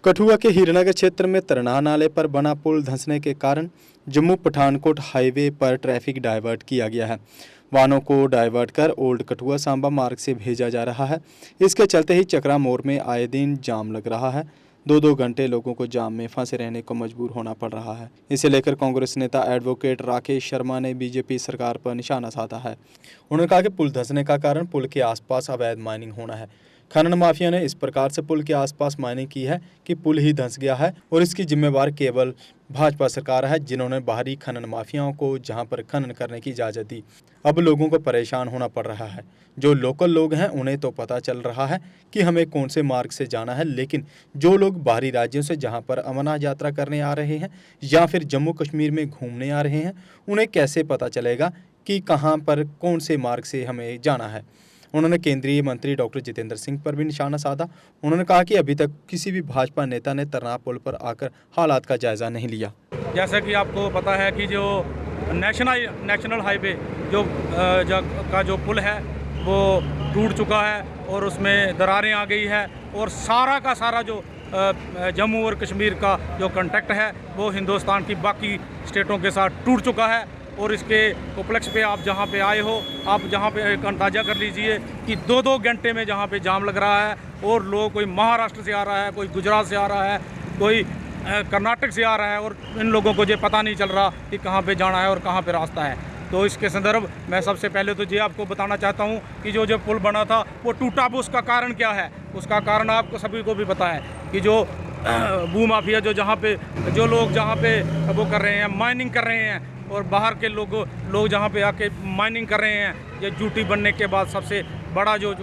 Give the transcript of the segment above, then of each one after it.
कठुआ के हीरानगर क्षेत्र में तरनाह नाले पर बना पुल धंसने के कारण जम्मू पठानकोट हाईवे पर ट्रैफिक डाइवर्ट किया गया है। वाहनों को डाइवर्ट कर ओल्ड कठुआ सांबा मार्ग से भेजा जा रहा है। इसके चलते ही चकरा मोड़ में आए दिन जाम लग रहा है। 2-2 घंटे लोगों को जाम में फंसे रहने को मजबूर होना पड़ रहा है। इसे लेकर कांग्रेस नेता एडवोकेट राकेश शर्मा ने बीजेपी सरकार पर निशाना साधा है। उन्होंने कहा कि पुल धंसने का कारण पुल के आसपास अवैध माइनिंग होना है। खनन माफिया ने इस प्रकार से पुल के आसपास माइनिंग की है कि पुल ही धंस गया है और इसकी जिम्मेवार केवल भाजपा सरकार है, जिन्होंने बाहरी खनन माफियाओं को जहां पर खनन करने की इजाज़त दी। अब लोगों को परेशान होना पड़ रहा है। जो लोकल लोग हैं उन्हें तो पता चल रहा है कि हमें कौन से मार्ग से जाना है, लेकिन जो लोग बाहरी राज्यों से जहां पर अमरनाथ यात्रा करने आ रहे हैं या फिर जम्मू कश्मीर में घूमने आ रहे हैं, उन्हें कैसे पता चलेगा कि कहाँ पर कौन से मार्ग से हमें जाना है। उन्होंने केंद्रीय मंत्री डॉक्टर जितेंद्र सिंह पर भी निशाना साधा। उन्होंने कहा कि अभी तक किसी भी भाजपा नेता ने तरनाह पुल पर आकर हालात का जायजा नहीं लिया। जैसा कि आपको पता है कि जो नेशनल हाईवे जो पुल है वो टूट चुका है और उसमें दरारें आ गई है और सारा का सारा जो जम्मू और कश्मीर का जो कॉन्टैक्ट है वो हिंदुस्तान की बाकी स्टेटों के साथ टूट चुका है। और इसके उपलक्ष्य पे आप जहाँ पे आए हो, आप जहाँ पे एक अंदाज़ा कर लीजिए कि 2-2 घंटे में जहाँ पे जाम लग रहा है और लोग कोई महाराष्ट्र से आ रहा है, कोई गुजरात से आ रहा है, कोई कर्नाटक से आ रहा है और इन लोगों को ये पता नहीं चल रहा कि कहाँ पे जाना है और कहाँ पे रास्ता है। तो इसके संदर्भ मैं सबसे पहले तो ये आपको बताना चाहता हूँ कि जो पुल बना था वो टूटा, वो उसका कारण क्या है। उसका कारण आपको सभी को भी पता है कि जो भूमाफिया जो लोग जहाँ पे वो कर रहे हैं, माइनिंग कर रहे हैं और बाहर के लोग जहाँ पे आके माइनिंग कर रहे हैं, ये ड्यूटी बनने के बाद सबसे बड़ा जो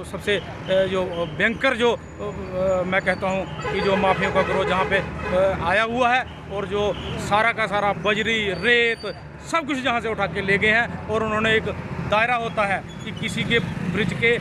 भयंकर मैं कहता हूँ कि जो माफिया का गिरोह जहाँ पे आया हुआ है और जो सारा का सारा बजरी रेत सब कुछ जहाँ से उठा के ले गए हैं। और उन्होंने एक दायरा होता है कि किसी के ब्रिज के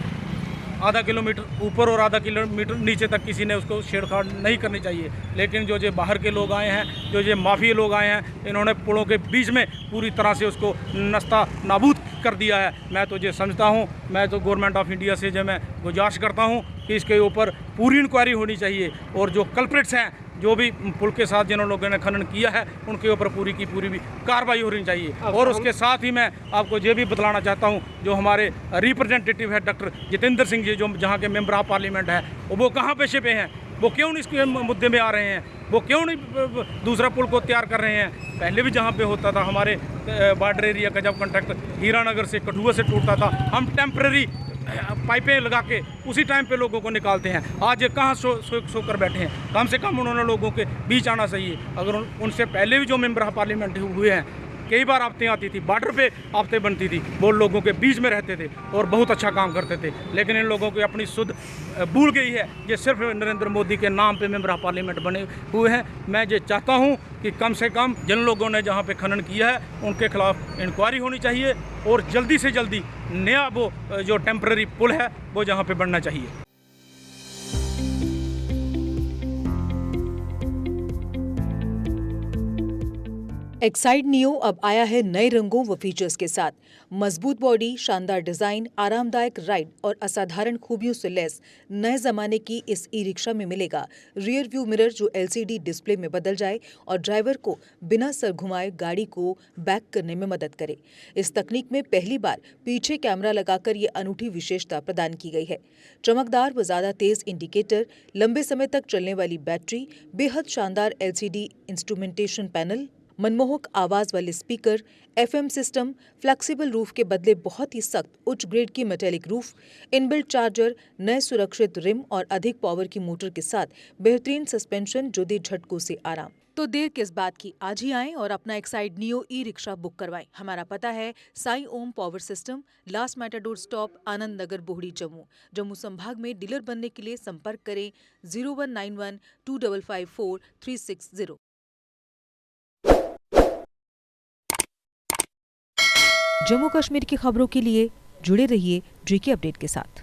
आधा किलोमीटर ऊपर और आधा किलोमीटर नीचे तक किसी ने उसको छेड़छाड़ नहीं करनी चाहिए, लेकिन जो बाहर के लोग आए हैं, जो माफिया लोग आए हैं, इन्होंने पुलों के बीच में पूरी तरह से उसको नस्ता नाबूद कर दिया है। मैं तो ये समझता हूँ, मैं तो गवर्नमेंट ऑफ इंडिया से मैं गुजारिश करता हूँ कि इसके ऊपर पूरी इंक्वायरी होनी चाहिए और जो कल्प्रिट्स हैं, जो भी पुल के साथ जिन लोगों ने खनन किया है, उनके ऊपर पूरी की पूरी भी कार्रवाई होनी चाहिए। और उसके साथ ही मैं आपको ये भी बतलाना चाहता हूँ, जो हमारे रिप्रेजेंटेटिव है डॉक्टर जितेंद्र सिंह जी, जो जहाँ के मेंबर ऑफ पार्लियामेंट है, वो कहाँ पेशे पे हैं, वो क्यों नहीं इसके मुद्दे में आ रहे हैं, वो क्यों नहीं दूसरा पुल को तैयार कर रहे हैं। पहले भी जहाँ पे होता था हमारे बॉर्डर एरिया का जब कॉन्ट्रैक्ट हीरानगर से कठुआ से टूटता था, हम टेम्परेरी पाइपें लगा के उसी टाइम पे लोगों को निकालते हैं। आज ये कहाँ सो कर बैठे हैं। कम से कम उन्होंने लोगों के बीच आना चाहिए। अगर उनसे पहले भी जो मेंबर ऑफ पार्लियामेंट हुए हैं, कई बार आफतें आती थी, बॉर्डर पे आफतें बनती थी, वो लोगों के बीच में रहते थे और बहुत अच्छा काम करते थे। लेकिन इन लोगों की अपनी सुध भूल गई है। ये सिर्फ नरेंद्र मोदी के नाम पे मेंबर ऑफ पार्लियामेंट बने हुए हैं। मैं ये चाहता हूँ कि कम से कम जिन लोगों ने जहाँ पे खनन किया है उनके खिलाफ इंक्वायरी होनी चाहिए और जल्दी से जल्दी नया वो जो टेम्पररी पुल है वो जहाँ पे बनना चाहिए। एक्साइड नियो अब आया है नए रंगों व फीचर्स के साथ। मजबूत बॉडी, शानदार डिजाइन, आरामदायक राइड और असाधारण खूबियों से लैस नए जमाने की इस ई रिक्शा में मिलेगा रियर व्यू मिरर, जो LCD डिस्प्ले में बदल जाए और ड्राइवर को बिना सर घुमाए गाड़ी को बैक करने में मदद करे। इस तकनीक में पहली बार पीछे कैमरा लगाकर ये अनूठी विशेषता प्रदान की गई है। चमकदार व ज्यादा तेज इंडिकेटर, लंबे समय तक चलने वाली बैटरी, बेहद शानदार LCD इंस्ट्रूमेंटेशन पैनल, मनमोहक आवाज वाले speaker, FM system, flexible roof के बदले बहुत ही सख्त उच्च ग्रेड की मेटेलिक रूफ, इनबिल्ट चार्जर, नए सुरक्षित रिम और अधिक पावर की मोटर के साथ बेहतरीन सस्पेंशन, जो दे झटकों से आराम। तो देर किस बात की, आज ही आएं और अपना Exide neo e rickshaw book करवाएं। हमारा पता है Sai Om power system, last matador stop, Anand Nagar, Bohri, Jammu. Jammu संभाग में डीलर बनने के लिए संपर्क करें 0191 2554 360। जम्मू कश्मीर की खबरों के लिए जुड़े रहिए JK अपडेट के साथ।